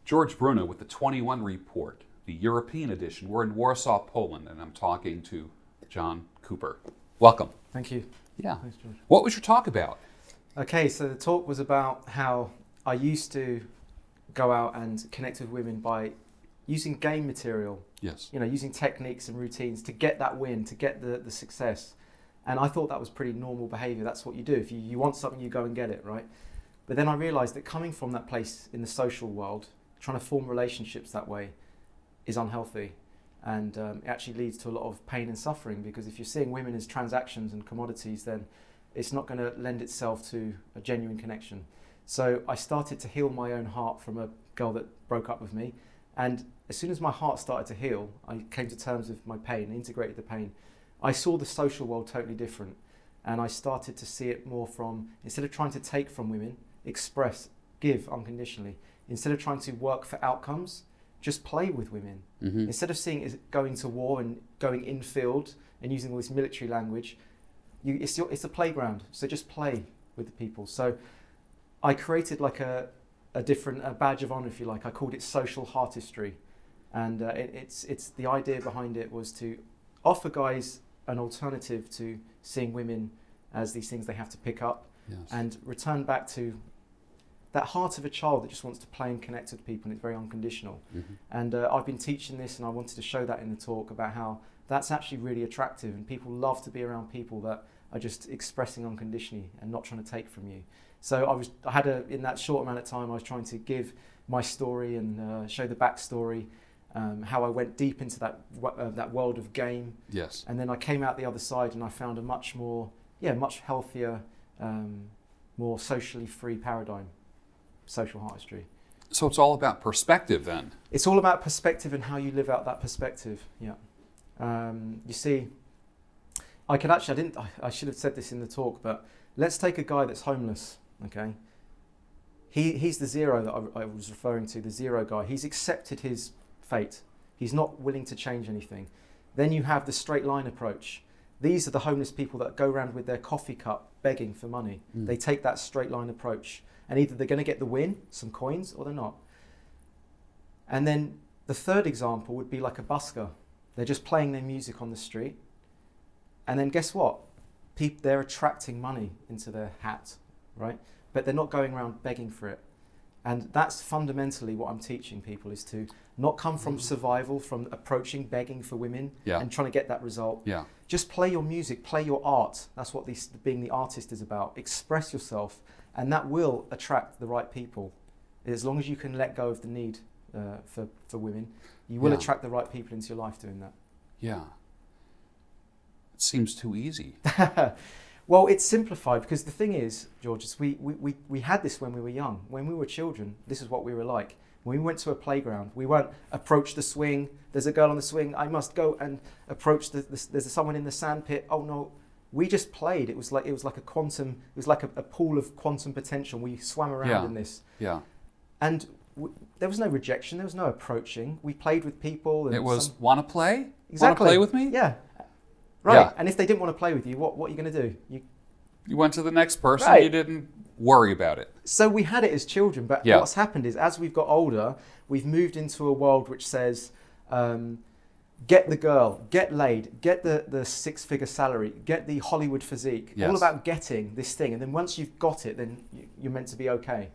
George Bruno with the 21 Report, the European edition. We're in Warsaw, Poland, and I'm talking to John Cooper. Welcome. Thank you. Yeah. Thanks, George. What was your talk about? Okay, so the talk was about how I used to go out and connect with women by using game material. Yes. You know, using techniques and routines to get that win, to get the success. And I thought that was pretty normal behavior. That's what you do. If you want something, you go and get it, right? But then I realized that coming from that place in the social world, trying to form relationships that way is unhealthy. And it actually leads to a lot of pain and suffering, because if you're seeing women as transactions and commodities, then it's not going to lend itself to a genuine connection. So I started to heal my own heart from a girl that broke up with me. And as soon as my heart started to heal, I came to terms with my pain, integrated the pain. I saw the social world totally different. And I started to see it more from, instead of trying to take from women, express, give unconditionally. Instead of trying to work for outcomes, just play with women. Mm-hmm. Instead of seeing it as going to war and going in field and using all this military language, it's a playground. So just play with the people. So I created like a badge of honor, if you like. I called it social heartistry. And it's the idea behind it was to offer guys an alternative to seeing women as these things they have to pick up. Yes. And return back to that heart of a child that just wants to play and connect with people, and it's very unconditional. Mm-hmm. And I've been teaching this, and I wanted to show that in the talk about how that's actually really attractive, and people love to be around people that are just expressing unconditionally and not trying to take from you. So in that short amount of time, I was trying to give my story and show the backstory, how I went deep into that world of game. Yes. And then I came out the other side, and I found a much healthier, more socially free paradigm. Social heartistry. So it's all about perspective then? It's all about perspective and how you live out that perspective, yeah. You see, I should have said this in the talk, but let's take a guy that's homeless, okay? He's the zero that I was referring to, the zero guy. He's accepted his fate. He's not willing to change anything. Then you have the straight line approach. These are the homeless people that go around with their coffee cup begging for money. They take that straight line approach. And either they're going to get the win, some coins, or they're not. And then the third example would be like a busker. They're just playing their music on the street. And then guess what? They're attracting money into their hat, right? But they're not going around begging for it. And that's fundamentally what I'm teaching people, is to not come from survival, from approaching begging for women and trying to get that result. Yeah. Just play your music, play your art. That's what being the artist is about. Express yourself. And that will attract the right people. As long as you can let go of the need for women, you will attract the right people into your life doing that. Yeah. It seems too easy. Well, it's simplified, because the thing is, George, is we had this when we were young. When we were children, this is what we were like. When we went to a playground, we won't approach the swing. There's a girl on the swing. I must go and approach there's someone in the sand pit. Oh no. We just played. It was like a pool of quantum potential. We swam around in this. Yeah. And there was no rejection. There was no approaching. We played with people. And it was want to play? Exactly. Want to play with me? Yeah. Right. Yeah. And if they didn't want to play with you, what are you going to do? You went to the next person. Right. You didn't worry about it. So we had it as children, but what's happened is, as we've got older, we've moved into a world which says, get the girl, get laid, get the six-figure salary, get the Hollywood physique. Yes. All about getting this thing. And then once you've got it, then you're meant to be okay.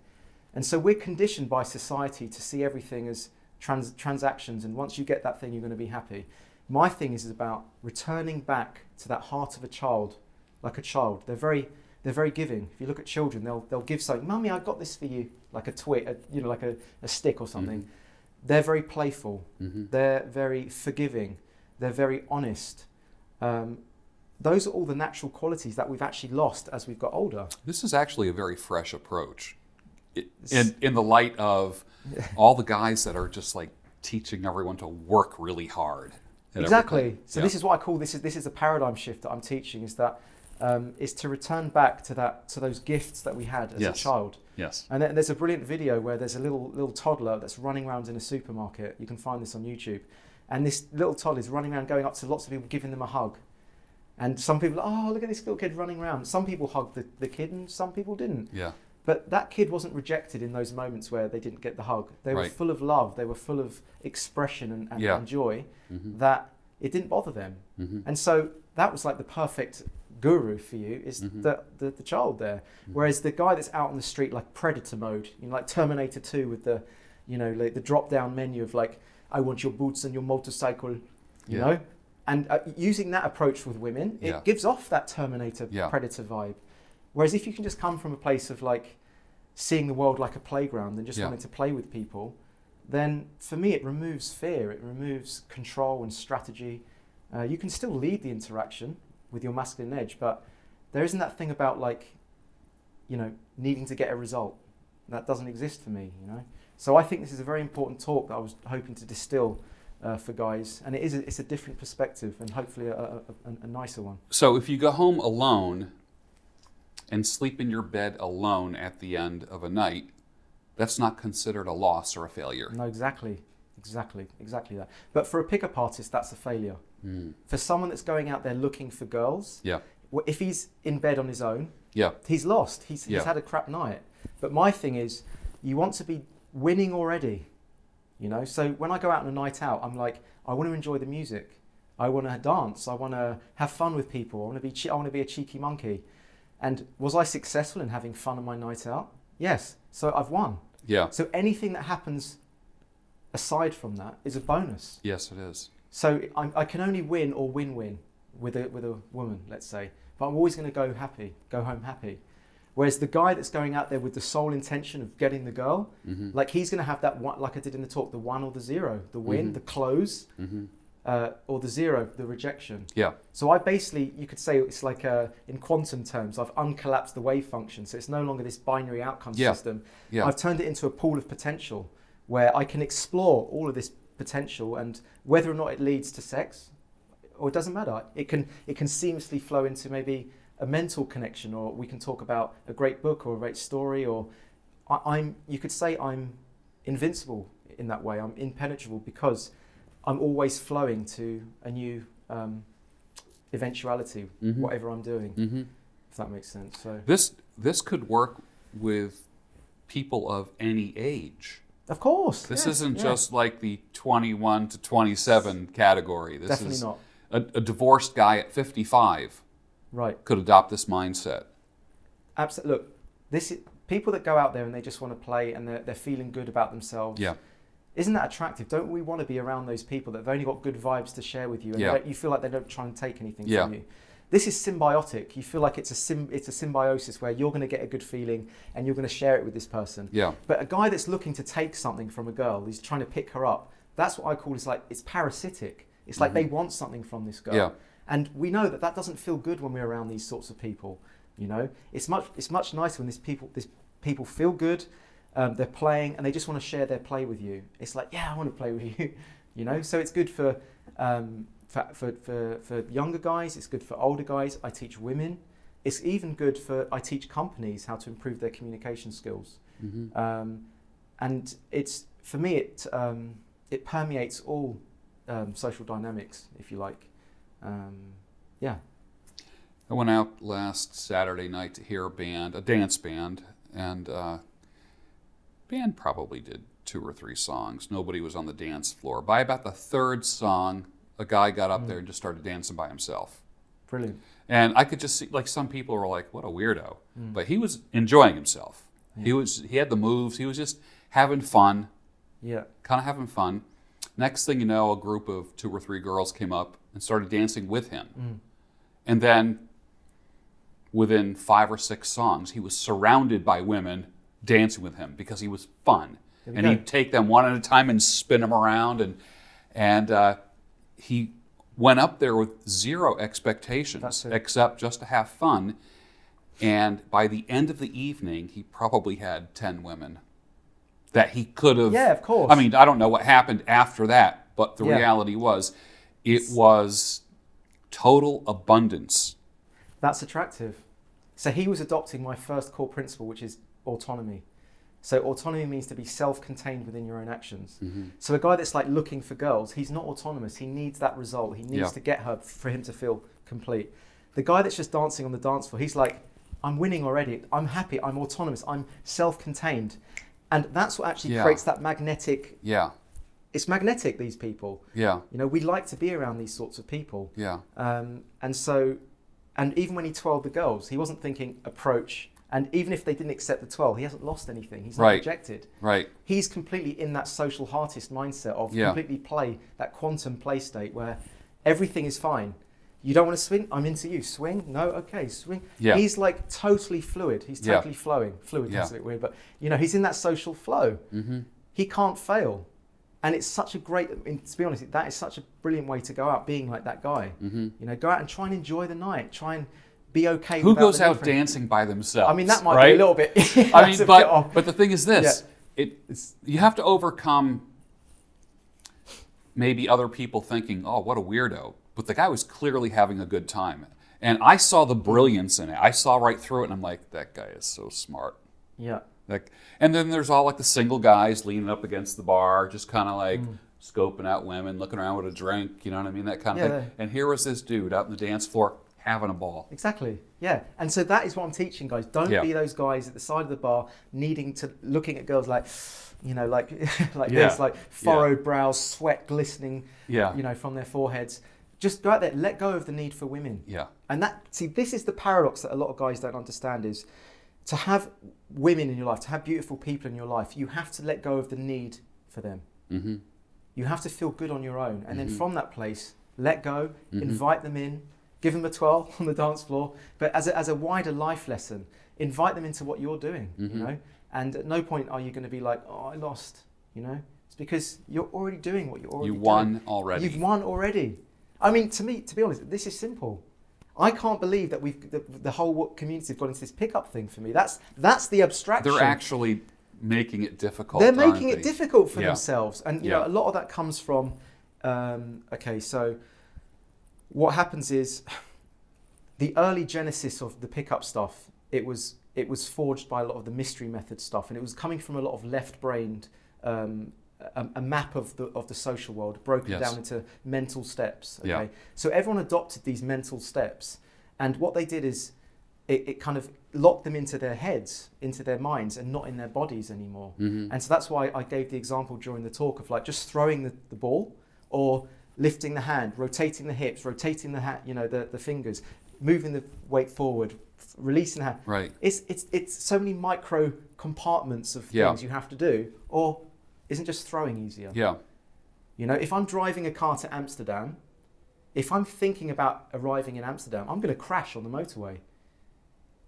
And so we're conditioned by society to see everything as transactions. And once you get that thing, you're going to be happy. My thing is about returning back to that heart of a child, like a child. They're very giving. If you look at children, they'll give something. Mummy, I got this for you, like a twit, like a stick or something. Mm-hmm. They're very playful. Mm-hmm. They're very forgiving. They're very honest. Those are all the natural qualities that we've actually lost as we've got older. This is actually a very fresh approach. In the light of all the guys that are just like teaching everyone to work really hard. Exactly. Everything. So this is what I call this is a paradigm shift that I'm teaching, is that is to return back to those gifts that we had as a child. Yes. And then there's a brilliant video where there's a little toddler that's running around in a supermarket. You can find this on YouTube. And this little toddler is running around, going up to lots of people, giving them a hug. And some people, oh, look at this little kid running around. Some people hugged the kid and some people didn't. Yeah. But that kid wasn't rejected in those moments where they didn't get the hug. They were Right. full of love. They were full of expression and joy that it didn't bother them. And so that was like the perfect guru for you, is the child there. Whereas the guy that's out on the street like Predator mode, like Terminator 2 with the, like the drop down menu of like, I want your boots and your motorcycle, you know? And using that approach with women, it gives off that Terminator Predator vibe. Whereas if you can just come from a place of like seeing the world like a playground and just wanting to play with people, then for me it removes fear, it removes control and strategy. You can still lead the interaction with your masculine edge, but there isn't that thing about like, needing to get a result. That doesn't exist for me, So I think this is a very important talk that I was hoping to distill for guys, and it's a different perspective and hopefully a nicer one. So if you go home alone and sleep in your bed alone at the end of a night, that's not considered a loss or a failure. No, exactly that. But for a pickup artist, that's a failure. For someone that's going out there looking for girls, if he's in bed on his own, he's lost. He's had a crap night. But my thing is, you want to be winning already. So when I go out on a night out, I'm like, I want to enjoy the music. I want to dance. I want to have fun with people. I want to be a cheeky monkey. And was I successful in having fun on my night out? Yes. So I've won. Yeah. So anything that happens aside from that is a bonus. Yes, it is. So I can only win or win-win with a woman, let's say. But I'm always going to go home happy. Whereas the guy that's going out there with the sole intention of getting the girl, like he's going to have that one, like I did in the talk, the 1 or the 0, the win, the close, or the 0, the rejection. Yeah. So I basically, you could say it's like in quantum terms, I've uncollapsed the wave function. So it's no longer this binary outcome system. Yeah. I've turned it into a pool of potential where I can explore all of this potential, and whether or not it leads to sex, or it doesn't matter. It can seamlessly flow into maybe a mental connection, or we can talk about a great book or a great story, or you could say I'm invincible in that way. I'm impenetrable because I'm always flowing to a new eventuality, whatever I'm doing, if that makes sense. So this could work with people of any age. Of course. This isn't just like the 21 to 27 category. This Definitely is not. A divorced guy at 55 could adopt this mindset. Absolutely. Look, this is people that go out there and they just want to play and they're feeling good about themselves. Yeah. Isn't that attractive? Don't we want to be around those people that have only got good vibes to share with you, and you feel like they don't try and take anything from you? This is symbiotic. You feel like it's a symbiosis where you're going to get a good feeling and you're going to share it with this person. Yeah. But a guy that's looking to take something from a girl, he's trying to pick her up. That's what I call it's parasitic. It's like they want something from this girl. Yeah. And we know that doesn't feel good when we're around these sorts of people. It's much nicer when people feel good. They're playing and they just want to share their play with you. It's like, I want to play with you. So it's good for younger guys. It's good for older guys. I teach women. It's even good I teach companies how to improve their communication skills. And for me, it permeates all social dynamics, if you like. I went out last Saturday night to hear a dance band, and band probably did 2 or 3 songs. Nobody was on the dance floor. By about the 3rd song, a guy got up there and just started dancing by himself. Brilliant. And I could just see, like, some people were like, what a weirdo. But he was enjoying himself. Yeah. He had the moves. He was just having fun. Yeah. Kind of having fun. Next thing you know, a group of 2 or 3 girls came up and started dancing with him. And then within 5 or 6 songs, he was surrounded by women dancing with him because he was fun. And he'd take them one at a time and spin them around. And he went up there with 0 expectations except just to have fun. And by the end of the evening, he probably had 10 women that he could have. Yeah, of course. I mean, I don't know what happened after that, but the reality was it was total abundance. That's attractive. So he was adopting my first core principle, which is autonomy. So autonomy means to be self-contained within your own actions. So a guy that's like looking for girls, he's not autonomous. He needs that result. He needs to get her for him to feel complete. The guy that's just dancing on the dance floor, he's like, I'm winning already. I'm happy. I'm autonomous. I'm self-contained. And that's what actually creates that magnetic... Yeah. It's magnetic, these people. Yeah. You know, we like to be around these sorts of people. Yeah. And even when he twirled the girls, he wasn't thinking approach. And even if they didn't accept the twirl, he hasn't lost anything. He's not rejected. Right. He's completely in that social artist mindset of completely play, that quantum play state where everything is fine. You don't want to swing? I'm into you. Swing? No? Okay, swing. Yeah. He's like totally fluid. He's totally flowing. Fluid is a bit weird, but you know, he's in that social flow. Mm-hmm. He can't fail. And it's such a great, to be honest, that is such a brilliant way to go out being like that guy. Mm-hmm. You know, go out and try and enjoy the night. Try and be okay. Who goes out dancing by themselves? I mean, that might be a little bit. I mean, but the thing is this: you have to overcome maybe other people thinking, "Oh, what a weirdo," but the guy was clearly having a good time, and I saw the brilliance in it. I saw right through it, and I'm like, "That guy is so smart." Yeah. And then there's all like the single guys leaning up against the bar, just kind of like scoping out women, looking around with a drink, you know what I mean, that kind of thing. And here was this dude out on the dance floor having a ball. Exactly, yeah. And so that is what I'm teaching guys. Don't be those guys at the side of the bar looking at girls like, you know, like this, like furrowed brows, sweat glistening, you know, from their foreheads. Just go out there, let go of the need for women. Yeah. And this is the paradox that a lot of guys don't understand is, to have women in your life, to have beautiful people in your life, you have to let go of the need for them. Mm-hmm. You have to feel good on your own. And then from that place, let go, invite them in, give them a twirl on the dance floor. But as a wider life lesson, invite them into what you're doing, you know? And at no point are you going to be like, oh, I lost, you know? It's because you're already doing what you're already doing. You won already. You've won already. I mean, to be honest, this is simple. I can't believe that the whole community have got into this pickup thing for me. That's the abstraction. They're actually making it difficult. They're making it difficult for themselves, and you know a lot of that comes from. So what happens is the early genesis of the pickup stuff. It was forged by a lot of the mystery method stuff, and it was coming from a lot of left-brained. A map of the social world broken down into mental steps. Okay, so everyone adopted these mental steps, and what they did is it kind of locked them into their heads, into their minds, and not in their bodies anymore. Mm-hmm. And so that's why I gave the example during the talk of like just throwing the ball, or lifting the hand, rotating the hips, rotating the hat, you know, the fingers, moving the weight forward, releasing the hand. Right. It's so many micro compartments of things you have to do, or isn't just throwing easier? Yeah. You know, if I'm driving a car to Amsterdam, if I'm thinking about arriving in Amsterdam, I'm going to crash on the motorway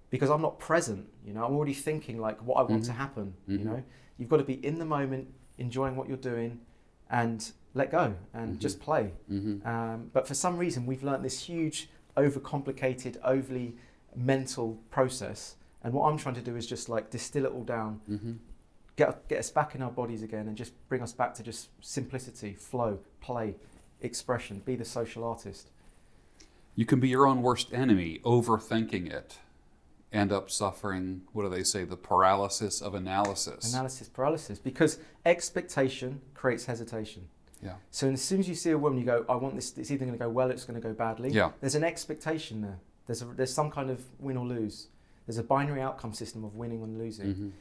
because I'm not present. You know, I'm already thinking like what I want to happen. You know, you've got to be in the moment, enjoying what you're doing, and let go and just play. But for some reason, we've learnt this huge, overcomplicated, overly mental process. And what I'm trying to do is just like distill it all down. Get us back in our bodies again and just bring us back to just simplicity, flow, play, expression, be the social artist. You can be your own worst enemy, overthinking it, end up suffering, what do they say, the paralysis of analysis. Analysis paralysis, because expectation creates hesitation. Yeah. So as soon as you see a woman, you go, I want this, it's either going to go well or it's going to go badly. Yeah. There's an expectation there. There's some kind of win or lose. There's a binary outcome system of winning and losing.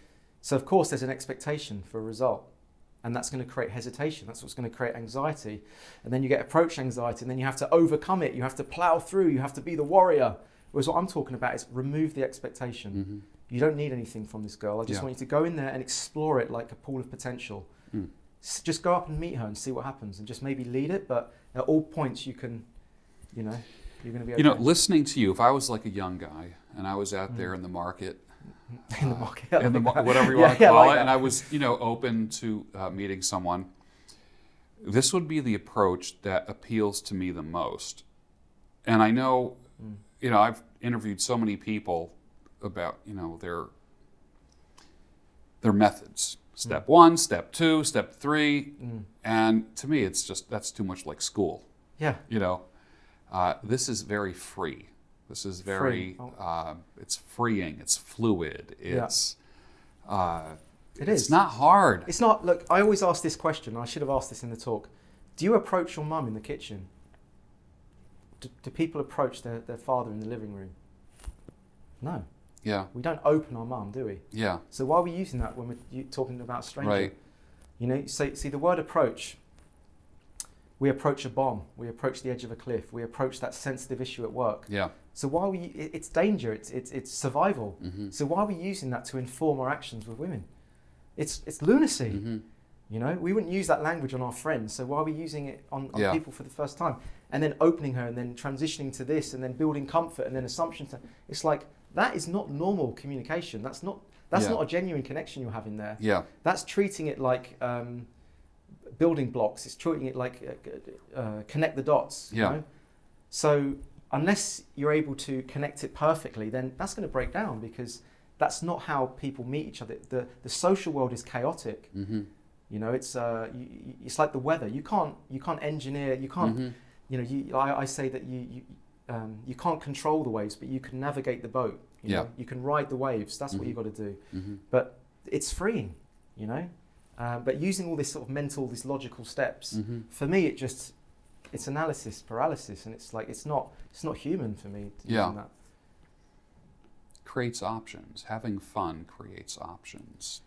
So of course there's an expectation for a result, and that's going to create hesitation. That's what's going to create anxiety. And then you get approach anxiety, and then you have to overcome it. You have to plow through. You have to be the warrior. Whereas what I'm talking about is remove the expectation. You don't need anything from this girl. I just want you to go in there and explore it like a pool of potential. Just go up and meet her and see what happens, and just maybe lead it. But at all points you can, you know, you're going to be okay. You know, listening to you, if I was like a young guy and I was out there in the market, whatever you want to call it, and I was, you know, open to meeting someone, this would be the approach that appeals to me the most. And I know, you know, I've interviewed so many people about, you know, their methods. Step 1, step 2, step 3, and to me, it's just that's too much like school. Yeah, you know, this is very free. This is very, it's freeing, it's fluid, it's It's not hard. It's not, look, I always ask this question, I should have asked this in the talk. Do you approach your mum in the kitchen? Do people approach their father in the living room? No. Yeah. We don't open our mum, do we? Yeah. So why are we using that when we're talking about a stranger? Right. You know, so, see the word approach, we approach a bomb, we approach the edge of a cliff, we approach that sensitive issue at work. Yeah. So why are we, it's danger, it's survival. Mm-hmm. So why are we using that to inform our actions with women? It's lunacy. Mm-hmm. You know, we wouldn't use that language on our friends, so why are we using it on Yeah. people for the first time? And then opening her and then transitioning to this and then building comfort and then assumptions. It's like, that is not normal communication. That's not a genuine connection you're having there. Yeah. That's treating it like building blocks. It's treating it like connect the dots. Yeah. You know? So unless you're able to connect it perfectly, then that's going to break down, because that's not how people meet each other. The social world is chaotic. Mm-hmm. You know, it's like the weather. You can't engineer. You can't. Mm-hmm. You know, I say that you can't control the waves, but you can navigate the boat. You know? You can ride the waves. That's what you've got to do. Mm-hmm. But it's freeing, you know. But using all this sort of mental, these logical steps, Mm-hmm. for me, it's analysis paralysis, and it's like it's not human for me. Using that. Creates options. Having fun creates options.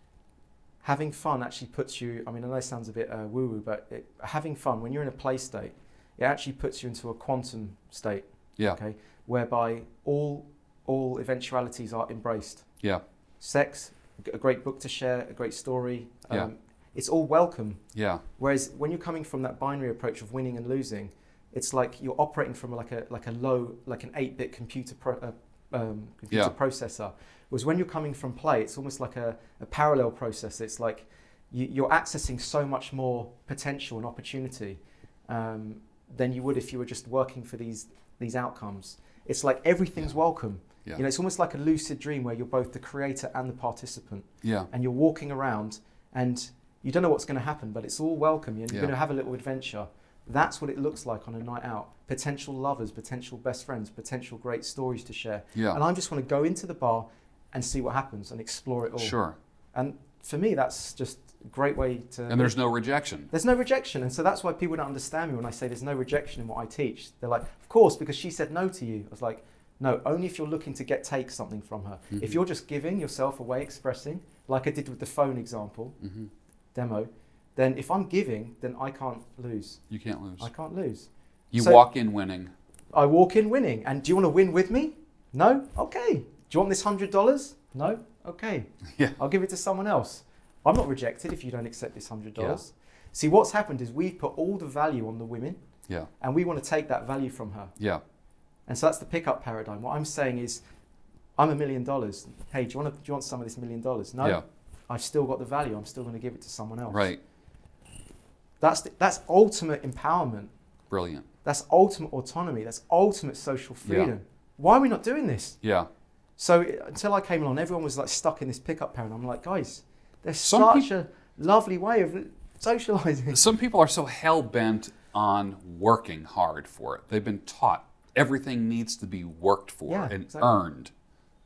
Having fun actually puts you. I mean, I know it sounds a bit woo-woo, but having fun when you're in a play state, it actually puts you into a quantum state. Yeah. Okay, whereby all eventualities are embraced. Yeah. Sex, a great book to share, a great story. Yeah. It's all welcome. Yeah. Whereas when you're coming from that binary approach of winning and losing, it's like you're operating from like an 8-bit computer processor. Whereas when you're coming from play, it's almost like a parallel processor. It's like you're accessing so much more potential and opportunity than you would if you were just working for these outcomes. It's like everything's welcome. Yeah. You know, it's almost like a lucid dream where you're both the creator and the participant. Yeah. And you're walking around and you don't know what's going to happen, but it's all welcome. You're Yeah. going to have a little adventure. That's what it looks like on a night out. Potential lovers, potential best friends, potential great stories to share. Yeah. And I just want to go into the bar and see what happens and explore it all. Sure. And for me, that's just a great way to... And there's no rejection. There's no rejection. And so that's why people don't understand me when I say there's no rejection in what I teach. They're like, of course, because she said no to you. I was like, no, only if you're looking to take something from her. Mm-hmm. If you're just giving yourself away, expressing, like I did with the phone example, Mm-hmm. demo, then if I'm giving, then I can't lose. You can't lose. I can't lose. You So- walk in winning. I walk in winning. And do you want to win with me? No? Okay. Do you want this $100? No? Okay. Yeah. I'll give it to someone else. I'm not rejected if you don't accept this $100. Yeah. See, what's happened is we've put all the value on the women, Yeah. and we want to take that value from her. Yeah. And so that's the pickup paradigm. What I'm saying is, I'm $1 million. Hey, do you want some of this $1 million? No. Yeah. I've still got the value. I'm still going to give it to someone else. Right. That's ultimate empowerment. Brilliant. That's ultimate autonomy. That's ultimate social freedom. Why are we not doing this? Yeah. So until I came along, everyone was like stuck in this pickup paradigm. I'm like, guys, there's Some such a lovely way of socializing. Some people are so hell-bent on working hard for it. They've been taught everything needs to be worked for and exactly. earned.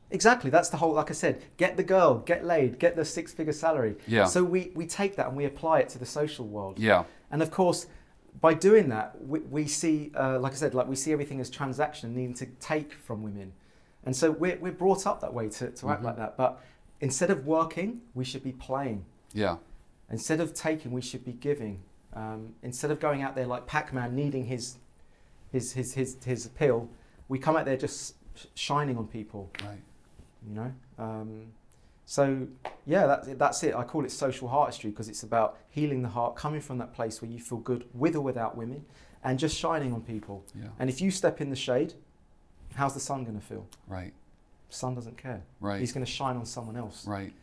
Exactly. That's the whole, like I said, get the girl, get laid, get the 6-figure salary. Yeah. So we take that and we apply it to the social world. Yeah. And of course, by doing that, we see, like I said, like we see everything as transaction, needing to take from women. And so we're brought up that way to act like that. But instead of working, we should be playing. Yeah. Instead of taking, we should be giving. Instead of going out there like Pac-Man needing his pill, we come out there just shining on people. Right. You know. So yeah, that's it. I call it social heartistry because it's about healing the heart, coming from that place where you feel good with or without women, and just shining on people. Yeah. And if you step in the shade, how's the sun going to feel? Right. The sun doesn't care. Right. He's going to shine on someone else. Right.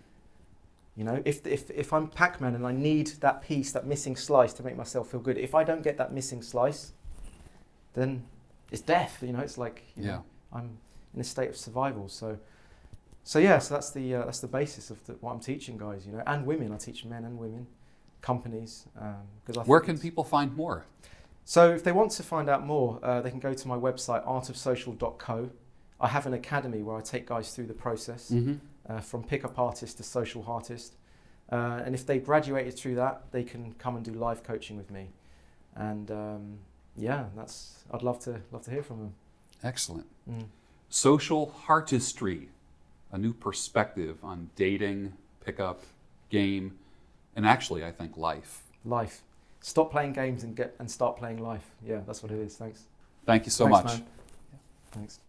You know, if I'm Pac-Man and I need that piece, that missing slice to make myself feel good, if I don't get that missing slice, then it's death. You know, it's like know, I'm in a state of survival. So that's the basis of what I'm teaching guys. You know, and women. I teach men and women, companies. Where can people find more? So if they want to find out more, they can go to my website, artofsocial.co. I have an academy where I take guys through the process. Mm-hmm. From pickup artist to social artist, and if they graduated through that, they can come and do live coaching with me, and I'd love to hear from them. Excellent. Mm. Social artistry. a new perspective on dating, pickup, game, and actually, I think life. Life. Stop playing games and start playing life. Yeah, that's what it is. Thanks. Thank you so Thanks, much. man. Thanks.